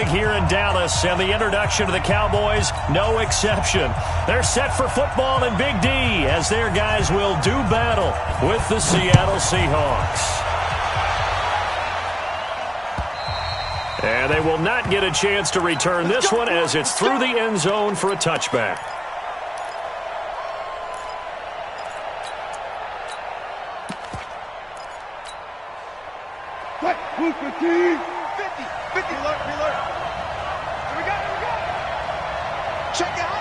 right here in Dallas, and the introduction to the Cowboys, no exception. They're set for football in Big D as their guys will do battle with the Seattle Seahawks. And they will not get a chance to return this one as it's through the end zone for a touchback. Move 50, 50, alert, alert. Here we go. Check out,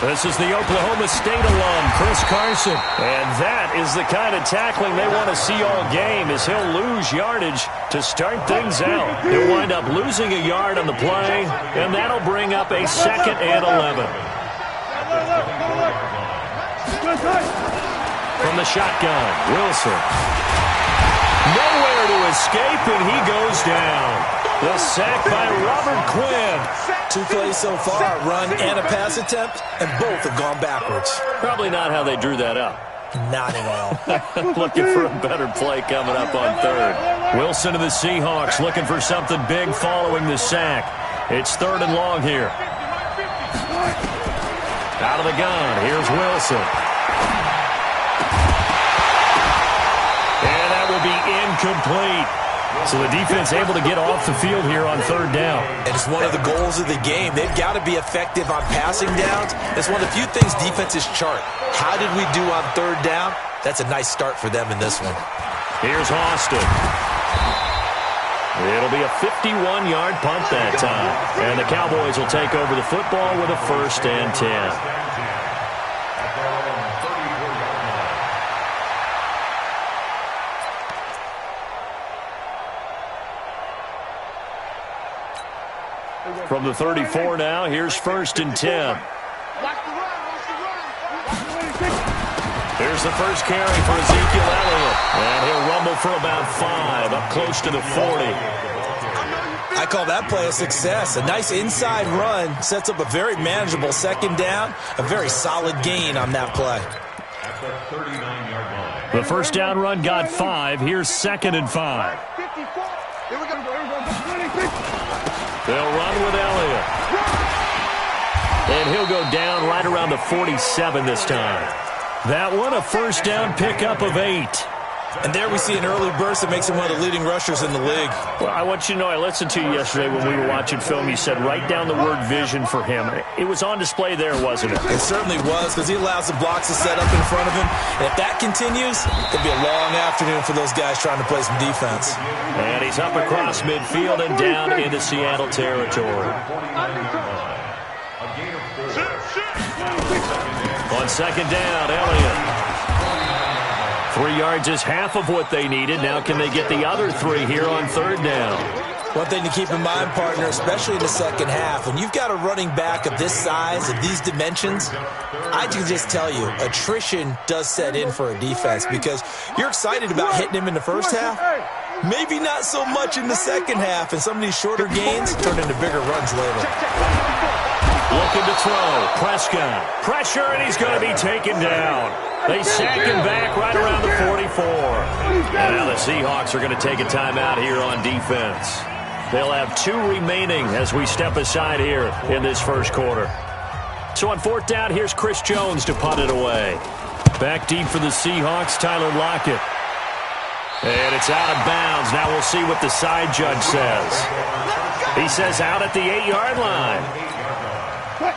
This is the Oklahoma State alum, Chris Carson. And that is the kind of tackling they want to see all game, as he'll lose yardage to start things out. He'll wind up losing a yard on the play, and that'll bring up a 2nd and 11. From the shotgun, Wilson. Nowhere to escape, and he goes down. The sack by Robert Quinn. 2 plays so far, a run and a pass attempt, and both have gone backwards. Probably not how they drew that up. Not at all. Looking for a better play coming up on 3rd. Wilson of the Seahawks looking for something big following the sack. It's 3rd and long here. Out of the gun, here's Wilson. And that will be incomplete. So the defense able to get off the field here on 3rd down. And it's one of the goals of the game. They've got to be effective on passing downs. It's one of the few things defenses chart. How did we do on 3rd down? That's a nice start for them in this one. Here's Austin. It'll be a 51-yard punt that time. And the Cowboys will take over the football with a 1st and 10. From the 34 now, here's 1st and 10. Here's the first carry for Ezekiel Elliott. And he'll rumble for about 5, up close to the 40. I call that play a success. A nice inside run sets up a very manageable 2nd down. A very solid gain on that play. The first down run got 5. Here's 2nd and 5. They'll run with Elliott. And he'll go down right around the 47 this time. That one, a first down pickup of 8. And there we see an early burst that makes him one of the leading rushers in the league. Well, I want you to know, I listened to you yesterday when we were watching film. You said write down the word vision for him. It was on display there, wasn't it? It certainly was, because he allows the blocks to set up in front of him. And if that continues, it'll be a long afternoon for those guys trying to play some defense. And he's up across midfield and down into Seattle territory. On 2nd down, Elliott. 3 yards is half of what they needed. Now can they get the other 3 here on 3rd down? One thing to keep in mind, partner, especially in the second half, when you've got a running back of this size, of these dimensions, I can just tell you, attrition does set in for a defense, because you're excited about hitting him in the first half. Maybe not so much in the second half, and some of these shorter gains turn into bigger runs later. Looking to throw. Prescott. Pressure, and he's going to be taken down. They sack him back right around the 44. And now the Seahawks are going to take a timeout here on defense. They'll have 2 remaining as we step aside here in this first quarter. So on 4th down, here's Chris Jones to punt it away. Back deep for the Seahawks, Tyler Lockett. And it's out of bounds. Now we'll see what the side judge says. He says out at the 8-yard line.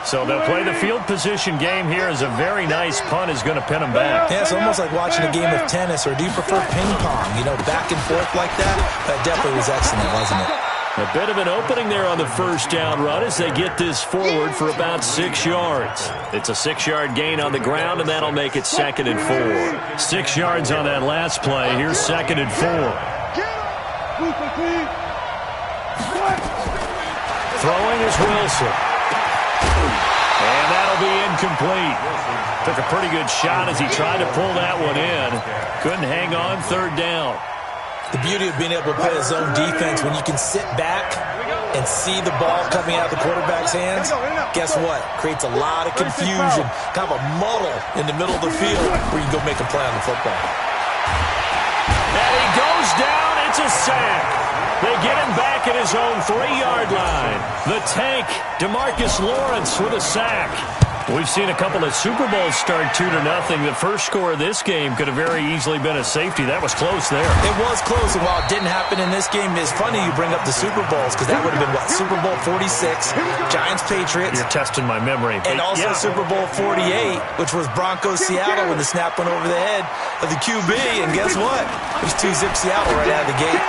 So they'll play the field position game here as a very nice punt is going to pin them back. Yeah, it's almost like watching a game of tennis, or do you prefer ping pong? You know, back and forth like that? That definitely was excellent, wasn't it? A bit of an opening there on the first down run as they get this forward for about 6 yards. It's a 6-yard gain on the ground, and that'll make it 2nd and 4. 6 yards on that last play. Here's 2nd and 4. Throwing is Wilson. And that'll be incomplete. Took a pretty good shot as he tried to pull that one in. Couldn't hang on 3rd down. The beauty of being able to play a zone defense, when you can sit back and see the ball coming out of the quarterback's hands, guess what? Creates a lot of confusion, kind of a muddle in the middle of the field where you can go make a play on the football. And he goes down. It's a sack. They get him back at his own 3-yard line. The tank, DeMarcus Lawrence with a sack. We've seen a couple of Super Bowls start 2-0. The first score of this game could have very easily been a safety. That was close there. It was close, and while it didn't happen in this game, it's funny you bring up the Super Bowls, because that would have been, what, Super Bowl 46, Giants-Patriots. You're testing my memory. And also Super Bowl 48, which was Broncos-Seattle when the snap went over the head of the QB. And guess what? It was 2-zip Seattle right out of the gate.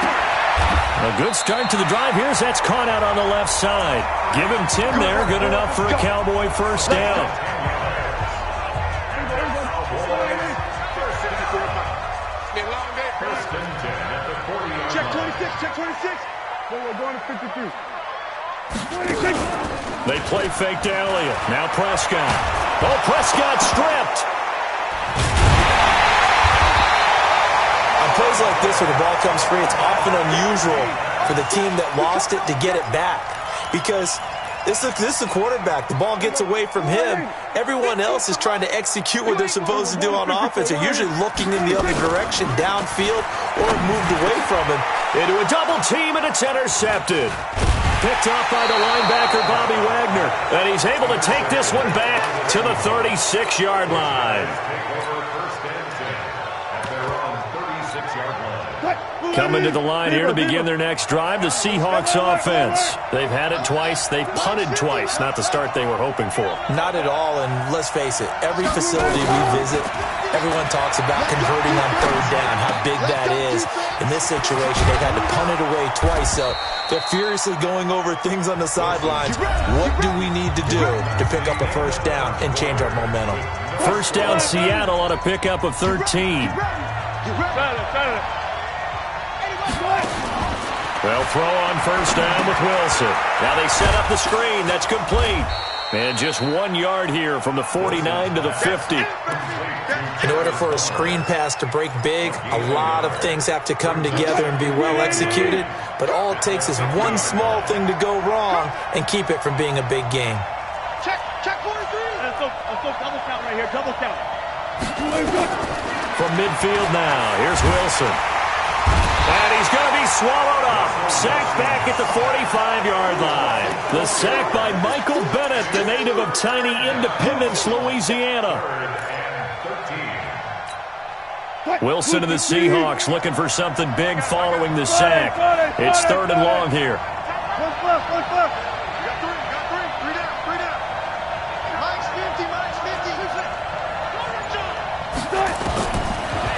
A good start to the drive. Here's that's caught out on the left side. Give him 10 there. Good enough for a Cowboy first down. Check 26, check 26. We're going to 53. 26. They play fake to Elliott. Now Prescott. Oh, Prescott stripped. On plays like this where the ball comes free, it's often unusual for the team that lost it to get it back, because this is the quarterback. The ball gets away from him. Everyone else is trying to execute what they're supposed to do on offense. They're usually looking in the other direction, downfield, or moved away from him. Into a double team, and it's intercepted. Picked off by the linebacker, Bobby Wagner. And he's able to take this one back to the 36-yard line. Coming to the line here to begin their next drive, the Seahawks offense. They've had it twice. They've punted twice. Not the start they were hoping for. Not at all, and let's face it, every facility we visit, everyone talks about converting on third down, how big that is. In this situation, they've had to punt it away twice, so they're furiously going over things on the sidelines. What do we need to do to pick up a first down and change our momentum? First down, Seattle on a pickup of 13. They'll throw on first down with Wilson. Now they set up the screen. That's complete. And just 1 yard here from the 49 to the 50. In order for a screen pass to break big, a lot of things have to come together and be well executed. But all it takes is one small thing to go wrong and keep it from being a big game. Check 43. Let's go double count right here. Double count. From midfield now, here's Wilson. And he's going to be swallowed up. Sacked back at the 45-yard line. The sack by Michael Bennett, the native of tiny Independence, Louisiana. Wilson and the Seahawks looking for something big following the sack. It's 3rd and long here. One plus. You got three. Three down. Minus 50.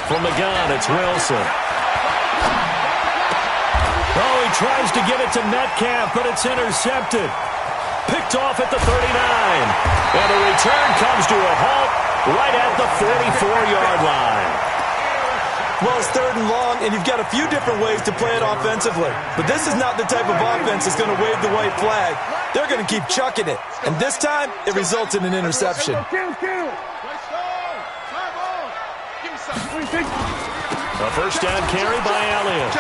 From the gun, it's Wilson. Oh, he tries to get it to Metcalf, but it's intercepted. Picked off at the 39. And the return comes to a halt right at the 44-yard line. Well, it's 3rd and long, and you've got a few different ways to play it offensively. But this is not the type of offense that's going to wave the white flag. They're going to keep chucking it. And this time, it results in an interception. A first down carry by Elliott.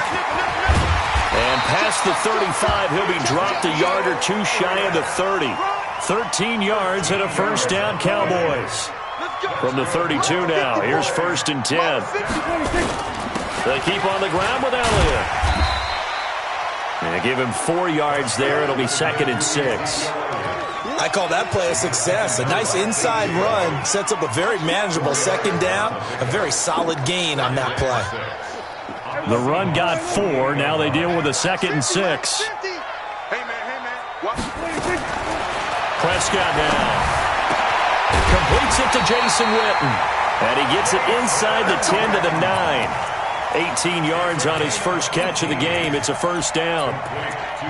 And past the 35, he'll be dropped a yard or two shy of the 30. 13 yards and a first down, Cowboys. From the 32 now, here's 1st and 10. They keep on the ground with Elliott. And they give him 4 yards there. It'll be 2nd and 6. I call that play a success. A nice inside run sets up a very manageable 2nd down. A very solid gain on that play. The run got 4. Now they deal with a 2nd and 6. Hey, man. Prescott now. Completes it to Jason Witten. And he gets it inside the 10 to the 9. 18 yards on his first catch of the game. It's a first down.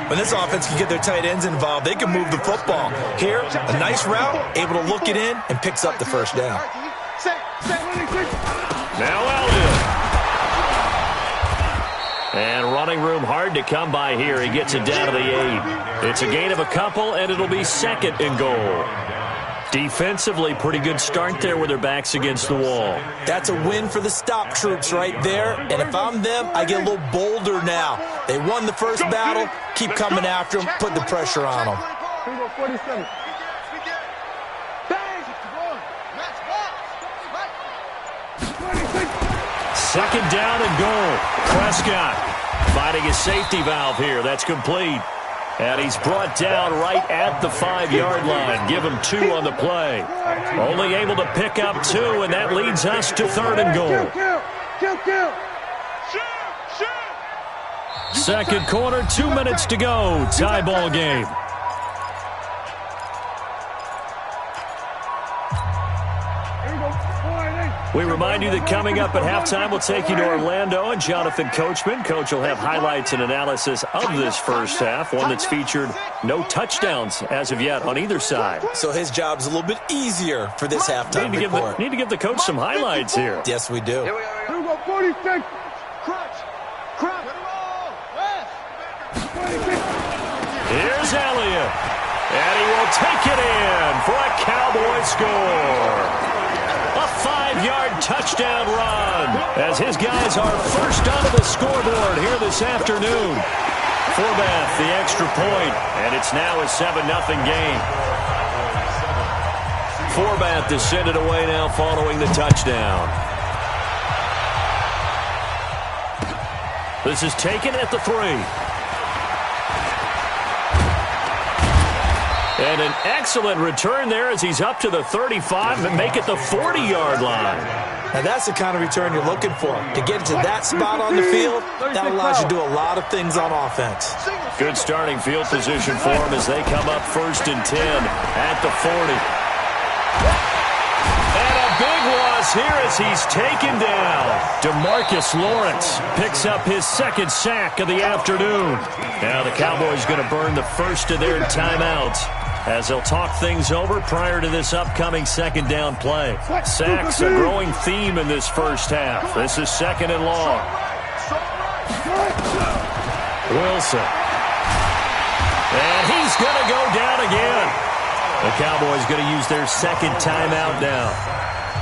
When this offense can get their tight ends involved, they can move the football. Here, a nice route, able to look it in, and picks up the first down. Now Elliott. And running room hard to come by here. He gets it down to the 8. It's a gain of a couple, and it'll be 2nd and goal. Defensively, pretty good start there with their backs against the wall. That's a win for the stop troops right there. And if I'm them, I get a little bolder now. They won the first battle. Keep coming after them. Put the pressure on them. 47. Second down and goal. Prescott Finding his safety valve here. That's complete. And he's brought down right at the 5-yard line. Give him 2 on the play. Only able to pick up 2, and that leads us to 3rd and goal. Second quarter, 2 minutes to go. Tie ball game. We remind you that coming up at halftime, we'll take you to Orlando and Jonathan Coachman. Coach will have highlights and analysis of this first half, one that's featured no touchdowns as of yet on either side. So his job's a little bit easier for this halftime report. Need to give the coach some highlights here. Yes, we do. Here we go, 46. Crunch. Here's Elliott. And he will take it in for a Cowboy score. A 5-yard touchdown run as his guys are first onto the scoreboard here this afternoon. Forbath, the extra point, and it's now a 7-0 game. Forbath to send it away now following the touchdown. This is taken at the 3. And an excellent return there as he's up to the 35 and make it the 40-yard line. Now that's the kind of return you're looking for. To get to that spot on the field, that allows you to do a lot of things on offense. Good starting field position for him as they come up 1st and 10 at the 40. And a big loss here as he's taken down. DeMarcus Lawrence picks up his 2nd sack of the afternoon. Now the Cowboys going to burn the first of their timeouts as they'll talk things over prior to this upcoming 2nd down play. Sacks a growing theme in this first half. This is 2nd and long. Wilson. And he's going to go down again. The Cowboys going to use their 2nd timeout now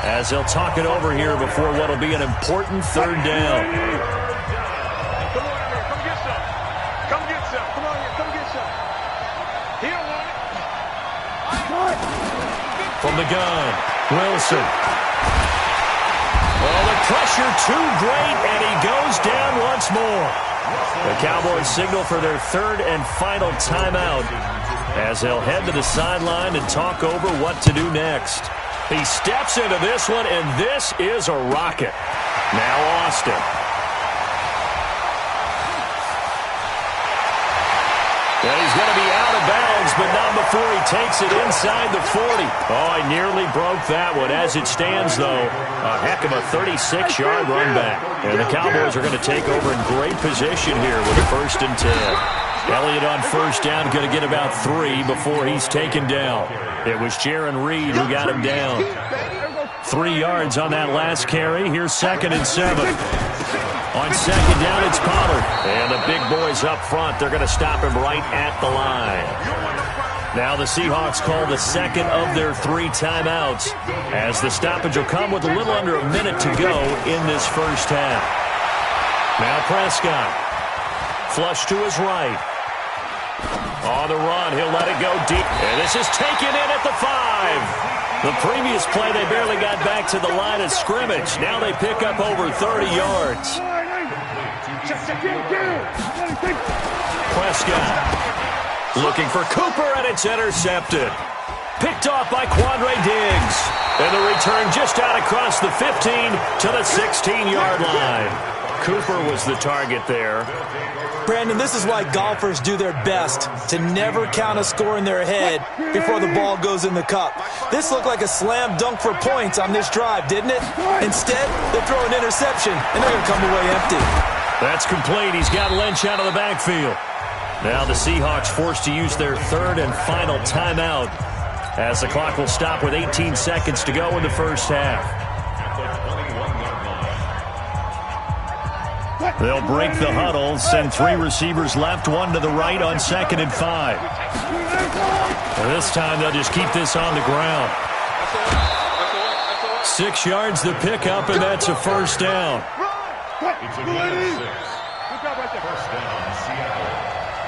as they'll talk it over here before what will be an important 3rd down. Come get some. Come on here. Come get some. He don't want it. From the gun, Wilson. Well, the pressure too great, and he goes down once more. The Cowboys signal for their 3rd and final timeout as they'll head to the sideline and talk over what to do next. He steps into this one, and this is a rocket. Now Austin. And he's going to be out of bounds, but not before he takes it inside the 40. Oh, he nearly broke that one. As it stands, though, a heck of a 36-yard run back. And the Cowboys are going to take over in great position here with a 1st and 10. Elliott on 1st down, going to get about 3 before he's taken down. It was Jaron Reed who got him down. 3 yards on that last carry. Here's 2nd and 7. On 2nd down, it's Pollard. And the big boys up front, they're going to stop him right at the line. Now the Seahawks call the 2nd of their 3 timeouts as the stoppage will come with a little under a minute to go in this first half. Now Prescott. Flush to his right. On the run, he'll let it go deep. And this is taken in at the 5. The previous play, they barely got back to the line of scrimmage. Now they pick up over 30 yards. Prescott looking for Cooper, and it's intercepted. Picked off by Quandre Diggs. And the return just out across the 15 to the 16-yard line. Cooper was the target there. Brandon, this is why golfers do their best to never count a score in their head before the ball goes in the cup. This looked like a slam dunk for points on this drive, didn't it? Instead, they throw an interception, and they're going to come away empty. That's complete. He's got Lynch out of the backfield. Now the Seahawks forced to use their 3rd and final timeout as the clock will stop with 18 seconds to go in the first half. They'll break the huddle, send 3 receivers left, 1 to the right on 2nd and 5. And this time they'll just keep this on the ground. 6 yards the pickup, and that's a 1st down.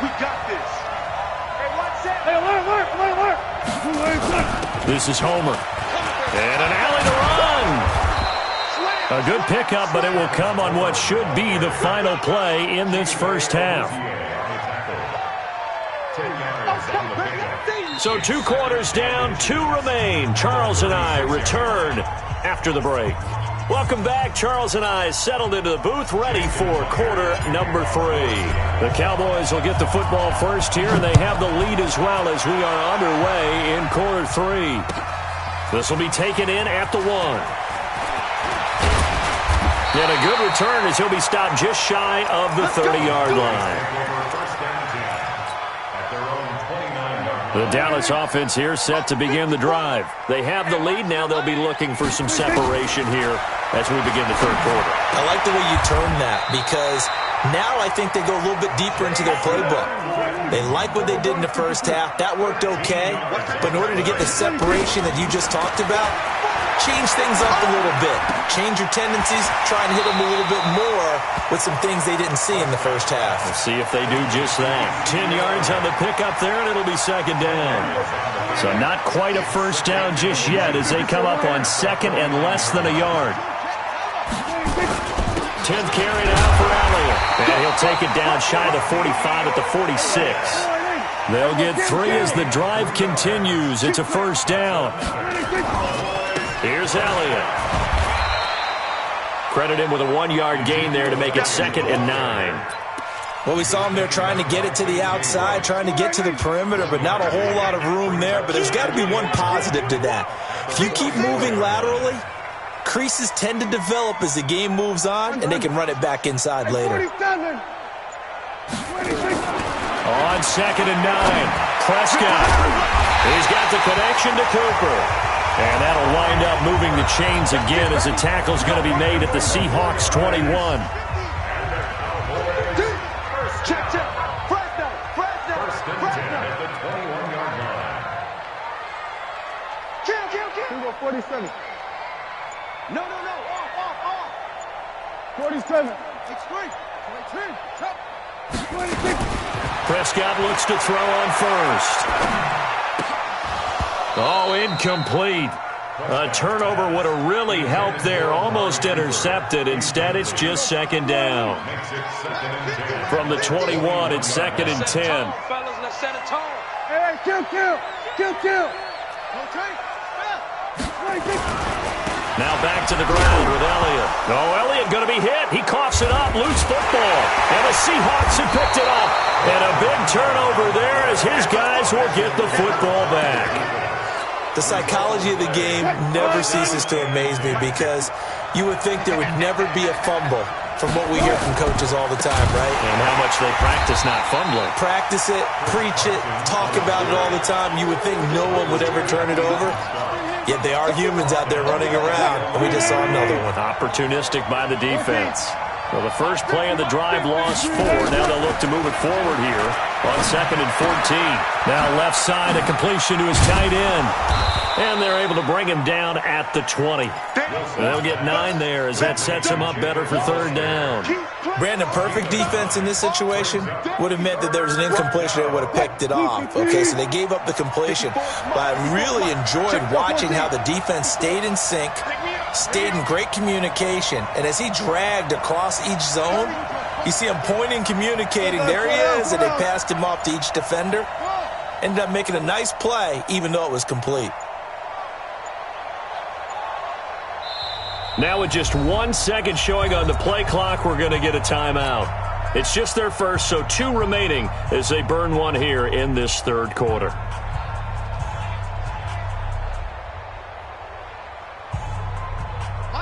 We got this. Hey, alert. This is Homer. And an alley to run. A good pickup, but it will come on what should be the final play in this first half. So 2 quarters down, 2 remain. Charles and I return after the break. Welcome back. Charles and I settled into the booth, ready for quarter number 3. The Cowboys will get the football first here, and they have the lead as well as we are underway in quarter 3. This will be taken in at the 1. And a good return as he'll be stopped just shy of the 30-yard line. The Dallas offense here set to begin the drive. They have the lead. Now they'll be looking for some separation here as we begin the third quarter. I like the way you turn that because now I think they go a little bit deeper into their playbook. They like what they did in the first half. That worked okay. But in order to get the separation that you just talked about, change things up a little bit. Change your tendencies. Try and hit them a little bit more with some things they didn't see in the first half. We'll see if they do just that. 10 yards on the pickup there, and it'll be second down. So not quite a first down just yet as they come up on second and less than a yard. 10th carry now for Elliott. And he'll take it down shy of the 45 at the 46. They'll get 3 as the drive continues. It's a first down. Here's Elliott. Credit him with a 1-yard gain there to make it second and 9. Well, we saw him there trying to get it to the outside, trying to get to the perimeter, but not a whole lot of room there. But there's got to be one positive to that. If you keep moving laterally, creases tend to develop as the game moves on, and they can run it back inside later. On second and 9, Prescott. He's got the connection to Cooper. And that'll wind up moving the chains again as the tackle's going to be made at the Seahawks 21. Check. First down. At the 21-yard line. Kill. 47. No. Off. 47. Extreme. 23. Chop. 26. Prescott looks to throw on first. Oh, incomplete. A turnover would have really helped there. Almost intercepted. Instead, it's just second down. From the 21, it's second and 10. Hey, kill. Now back to the ground with Elliott. Oh, Elliott going to be hit. He coughs it up. Loose football. And the Seahawks have picked it up. And a big turnover there as his guys will get the football back. The psychology of the game never ceases to amaze me because you would think there would never be a fumble from what we hear from coaches all the time, right? And how much they practice not fumbling. Practice it, preach it, talk about it all the time. You would think no one would ever turn it over. Yet they are humans out there running around, and we just saw another one. Opportunistic by the defense. Well, the first play of the drive lost 4. Now they'll look to move it forward here on second and 14. Now left side, a completion to his tight end. And they're able to bring him down at the 20. They'll get 9 there as that sets him up better for third down. Brandon, perfect defense in this situation would have meant that there was an incompletion that would have picked it off. Okay, so they gave up the completion. But I really enjoyed watching how the defense stayed in sync, stayed in great communication. And as he dragged across each zone, you see him pointing, communicating. There he is, and they passed him off to each defender. Ended up making a nice play, even though it was complete. Now with just 1 second showing on the play clock, we're going to get a timeout. It's just their first, so 2 remaining as they burn one here in this third quarter.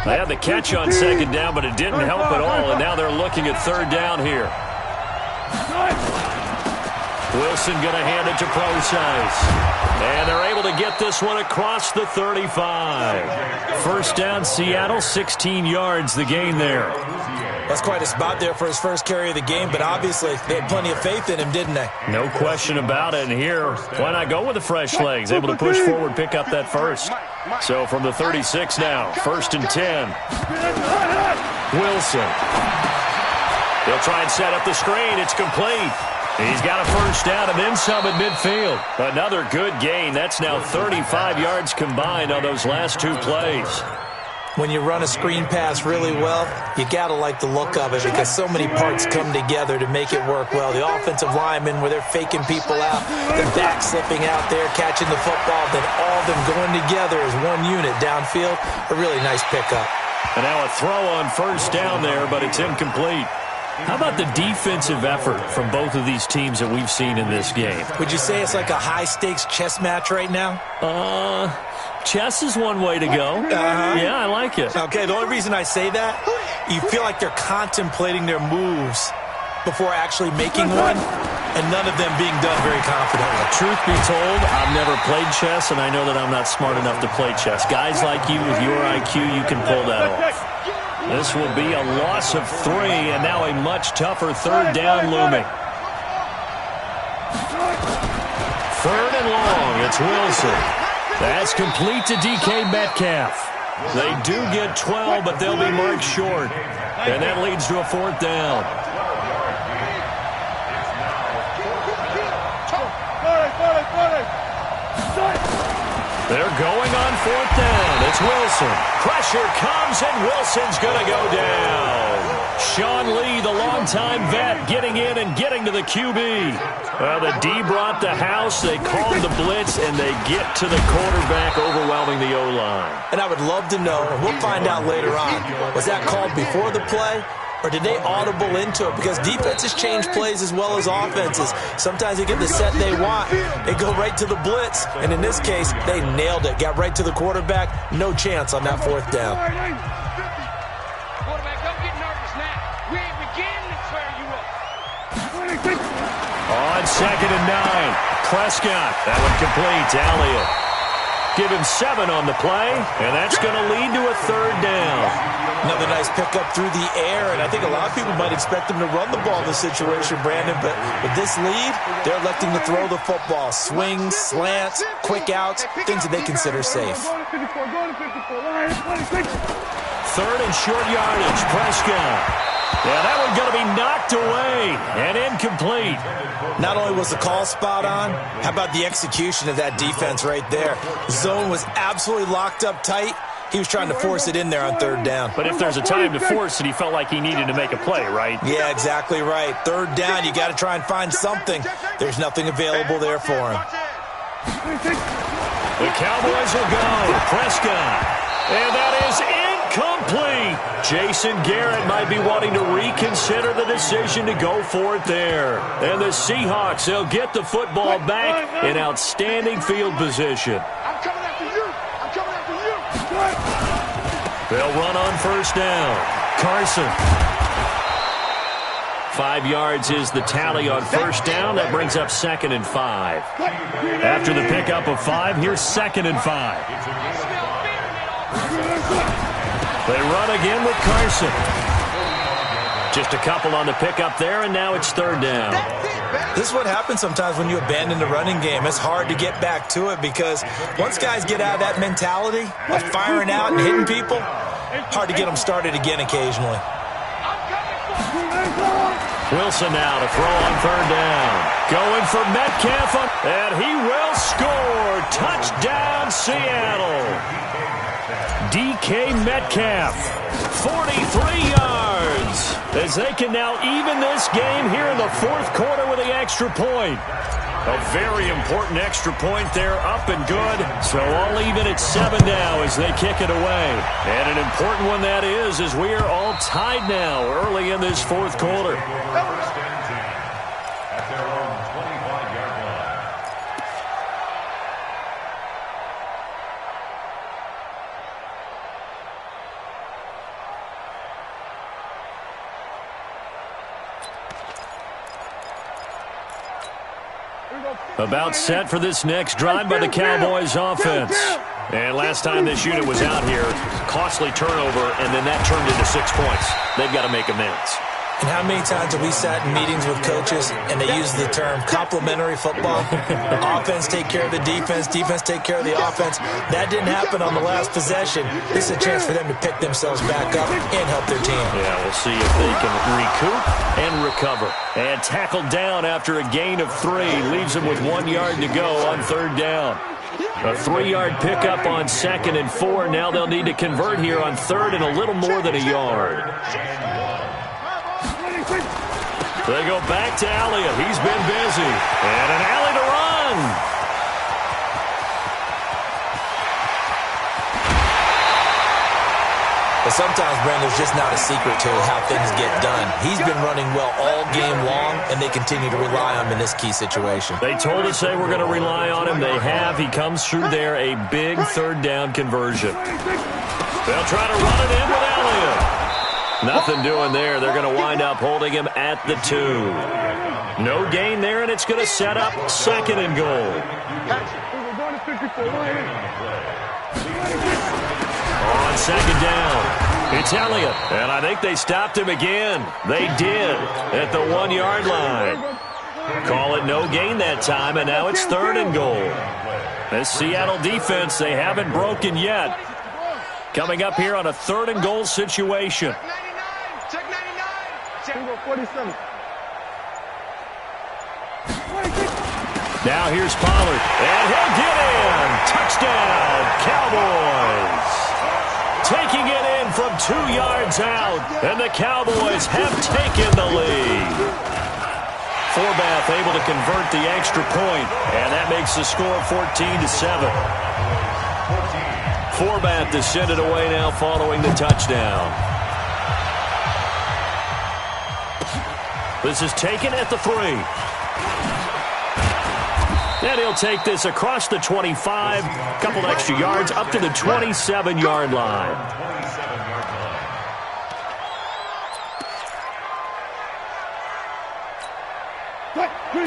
They had the catch on second down, but it didn't help at all, and now they're looking at third down here. Wilson going to hand it to Procise. And they're able to get this one across the 35. First down, Seattle, 16 yards the gain there. That's quite a spot there for his first carry of the game, but obviously they had plenty of faith in him, didn't they? No question about it. And here, why not go with the fresh legs? Able to push forward, pick up that first. So from the 36 now, first and 10. Wilson. He'll try and set up the screen. It's complete. He's got a first down and then some at midfield. Another good gain. That's now 35 yards combined on those last 2 plays. When you run a screen pass really well, you got to like the look of it because so many parts come together to make it work well. The offensive linemen, where they're faking people out, the back slipping out there, catching the football, then all of them going together as one unit downfield. A really nice pickup. And now a throw on first down there, but it's incomplete. How about the defensive effort from both of these teams that we've seen in this game? Would you say it's like a high-stakes chess match right now? Chess is one way to go. Yeah, I like it. Okay, the only reason I say that, you feel like they're contemplating their moves before actually making one, and none of them being done very confidently. Truth be told, I've never played chess, and I know that I'm not smart enough to play chess. Guys like you with your IQ, you can pull that off. This will be a loss of 3, and now a much tougher third down looming. 3rd and long, it's Wilson. That's complete to DK Metcalf. They do get 12, but they'll be marked short. And that leads to a 4th down. They're going on 4th down. It's Wilson. Pressure comes, and Wilson's going to go down. Sean Lee, the longtime vet, getting in and getting to the QB. Well, the D brought the house. They called the blitz, and they get to the quarterback, overwhelming the O-line. And I would love to know, and we'll find out later on, was that called before the play? Or did they audible into it? Because defenses change plays as well as offenses. Sometimes they get the set they want. They go right to the blitz. And in this case, they nailed it. Got right to the quarterback. No chance on that 4th down. Quarterback, don't get nervous now. We ain't beginning to tear you up. On 2nd and 9. Prescott. That one complete to Elliott. Give him 7 on the play, and that's going to lead to a 3rd down. Another nice pickup through the air, and I think a lot of people might expect them to run the ball in this situation, Brandon, but with this lead, they're electing to throw the football. Swings, slants, quick outs, things that they consider safe. 3rd and short yardage, Prescott. Yeah, that one's going to be knocked away and incomplete. Not only was the call spot on, how about the execution of that defense right there? Zone was absolutely locked up tight. He was trying to force it in there on 3rd down. But if there's a time to force it, he felt like he needed to make a play, right? Yeah, exactly right. 3rd down, you got to try and find something. There's nothing available there for him. The Cowboys will go. Prescott. And that is incomplete. Jason Garrett might be wanting to reconsider the decision to go for it there. And the Seahawks, they'll get the football back in outstanding field position. I'm coming after you. I'm coming after you. They'll run on 1st down. Carson. 5 yards is the tally on 1st down. That brings up 2nd and 5. After the pickup of 5, here's 2nd and 5. They run again with Carson. Just a couple on the pickup there, and now it's 3rd down. This is what happens sometimes when you abandon the running game. It's hard to get back to it because once guys get out of that mentality of firing out and hitting people, hard to get them started again occasionally. Wilson now to throw on 3rd down. Going for Metcalf, and he will score. Touchdown, Seattle. DK Metcalf, 43 yards, as they can now even this game here in the 4th quarter with the extra point. A very important extra point there, up and good. So all even at 7 now as they kick it away. And an important one that is, as we are all tied now early in this 4th quarter. About set for this next drive by the Cowboys offense. And last time this unit was out here, costly turnover, and then that turned into 6 points. They've got to make amends. And how many times have we sat in meetings with coaches and they use the term complementary football? Offense take care of the defense, defense take care of the offense. That didn't happen on the last possession. This is a chance for them to pick themselves back up and help their team. Yeah, we'll see if they can recoup and recover. And tackled down after a gain of 3. Leaves them with 1 yard to go on 3rd down. A 3-yard pickup on 2nd and 4. Now they'll need to convert here on 3rd and a little more than a yard. They go back to Elliott. He's been busy. And an alley to run. But sometimes, Brent, there's just not a secret to how things get done. He's been running well all game long, and they continue to rely on him in this key situation. They told us they were going to rely on him. They have. He comes through there, a big 3rd down conversion. They'll try to run it in with Elliott. Nothing doing there. They're going to wind up holding him at the 2. No gain there, and it's going to set up 2nd and goal. On 2nd down, it's Elliott, and I think they stopped him again. They did at the 1-yard line. Call it no gain that time, and now it's 3rd and goal. This Seattle defense, they haven't broken yet. Coming up here on a 3rd and goal situation. Check 99. 47. Now here's Pollard, and he'll get in. Touchdown, Cowboys. Taking it in from 2 yards out, and the Cowboys have taken the lead. Forbath able to convert the extra point, and that makes the score 14-7. Forbath descended away now following the touchdown. This is taken at the 3. And he'll take this across the 25, couple extra yards up to the 27-yard line.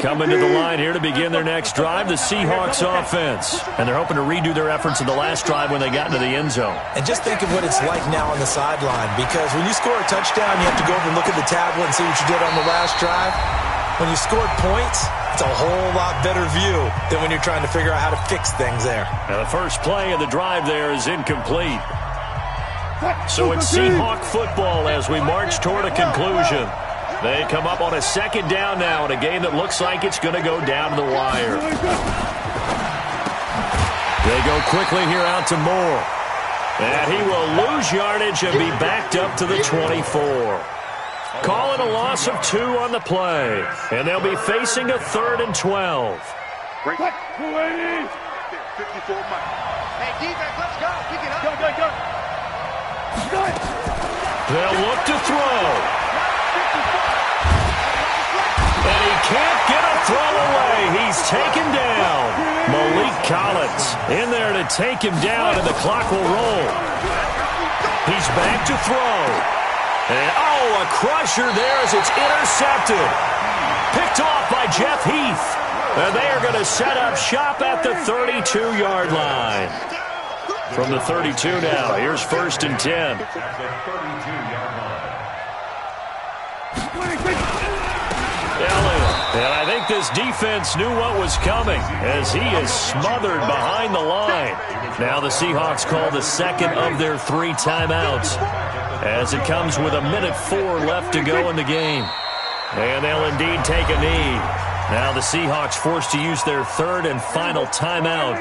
Coming to the line here to begin their next drive, the Seahawks offense. And they're hoping to redo their efforts in the last drive when they got into the end zone. And just think of what it's like now on the sideline, because when you score a touchdown, you have to go over and look at the tablet and see what you did on the last drive. When you scored points, it's a whole lot better view than when you're trying to figure out how to fix things there. And the first play of the drive there is incomplete. So it's Seahawk football as we march toward a conclusion. They come up on a 2nd down now in a game that looks like it's going to go down to the wire. They go quickly here out to Moore. And he will lose yardage and be backed up to the 24. Call it a loss of 2 on the play. And they'll be facing a 3rd and 12. Hey, defense, let's go. Pick it up. Go. They'll look to throw. And he can't get a throw away. He's taken down. Malik Collins in there to take him down, and the clock will roll. He's back to throw. And, a crusher there as it's intercepted. Picked off by Jeff Heath. And they are going to set up shop at the 32-yard line. From the 32 now, here's 1st and 10. And I think this defense knew what was coming as he is smothered behind the line. Now the Seahawks call the 2nd of their 3 timeouts as it comes with 1:04 left to go in the game. And they'll indeed take a knee. Now the Seahawks forced to use their 3rd and final timeout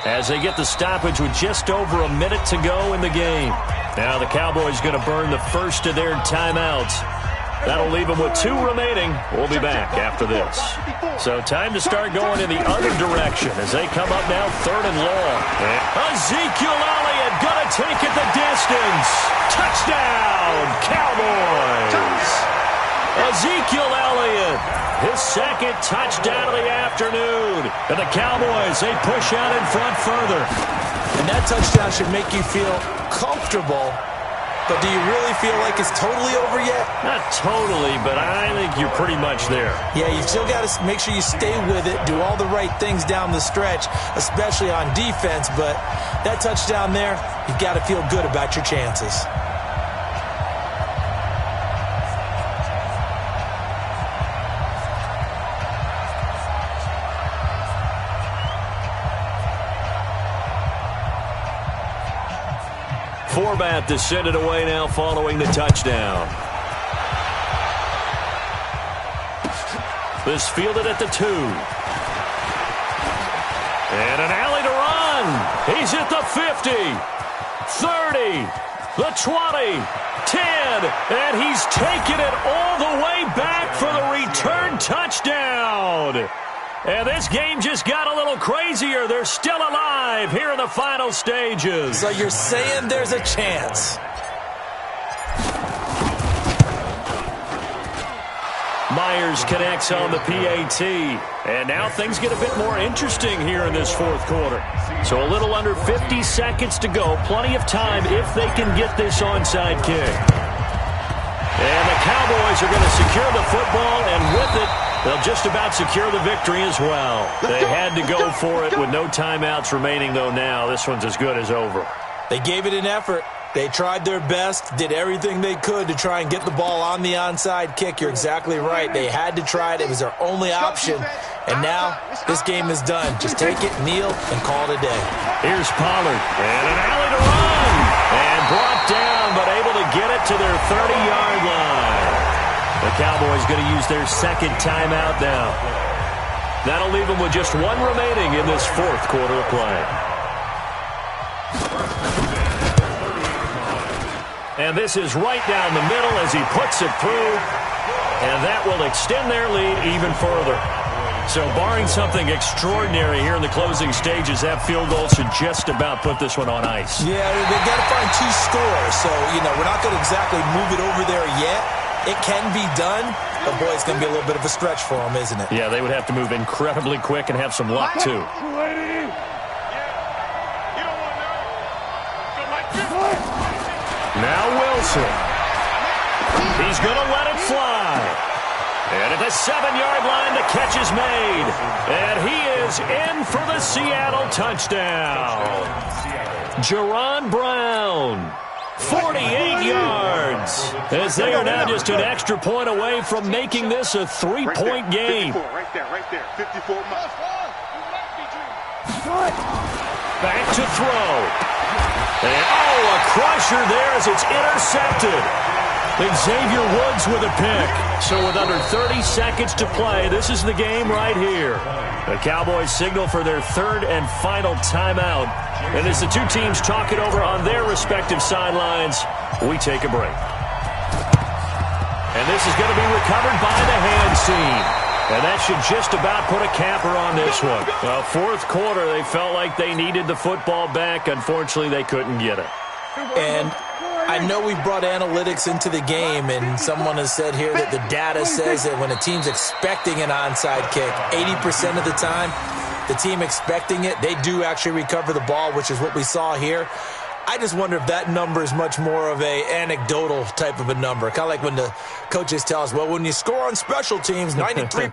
as they get the stoppage with just over a minute to go in the game. Now the Cowboys going to burn the first of their timeouts. That'll leave them with 2 remaining. We'll be back after this. So time to start going in the other direction as they come up now 3rd and long. Ezekiel Elliott going to take it the distance. Touchdown, Cowboys. Ezekiel Elliott, his 2nd touchdown of the afternoon. And the Cowboys, they push out in front further. And that touchdown should make you feel comfortable. But do you really feel like it's totally over yet? Not totally, but I think you're pretty much there. Yeah, you've still got to make sure you stay with it, do all the right things down the stretch, especially on defense. But that touchdown there, you've got to feel good about your chances. Forbath descended away now following the touchdown. This fielded at the 2. And an alley to He's at the 50, 30, the 20, 10, and he's taken it all the way back for the return touchdown. And this game just got a little crazier. They're still alive here in the final stages. So you're saying there's a chance? Myers connects on the PAT. And now things get a bit more interesting here in this fourth quarter. So a little under 50 seconds to go. Plenty of time if they can get this onside kick. And the Cowboys are going to secure the football, and with it, they'll just about secure the victory as well. They had to go for it with no timeouts remaining, though now. This one's as good as over. They gave it an effort. They tried their best, did everything they could to try and get the ball on the onside kick. You're exactly right. They had to try it. It was their only option. And now this game is done. Just take it, kneel, and call it a day. Here's Pollard. And an alley to run. And brought down, but able to get it to their 30-yard line. The Cowboys going to use their second timeout now. That'll leave them with just one remaining in this fourth quarter of play. And this is right down the middle as he puts it through. And that will extend their lead even further. So barring something extraordinary here in the closing stages, that field goal should just about put this one on ice. Yeah, they've got to find two scores. So, we're not going to exactly move it over there yet. It can be done, but boy, it's going to be a little bit of a stretch for them, isn't it? Yeah, they would have to move incredibly quick and have some luck, too. Now Wilson. He's going to let it fly. And at the 7-yard line, the catch is made. And he is in for the Seattle touchdown. Jerron Brown. 48 yards, as they are now just an extra point away from making this a 3-point game. 54, right there, 54 miles. Back to throw. And, a crusher there as it's intercepted. Xavier Woods with a pick. So with under 30 seconds to play, this is the game right here. The Cowboys signal for their third and final timeout. And as the two teams talk it over on their respective sidelines, we take a break. And this is going to be recovered by the hands team. And that should just about put a capper on this one. Fourth quarter, they felt like they needed the football back. Unfortunately, they couldn't get it. And I know we brought analytics into the game, and someone has said here that the data says that when a team's expecting an onside kick, 80% of the time, the team expecting it, they do actually recover the ball, which is what we saw here. I just wonder if that number is much more of a anecdotal type of a number. Kind of like when the coaches tell us, well, when you score on special teams, 93%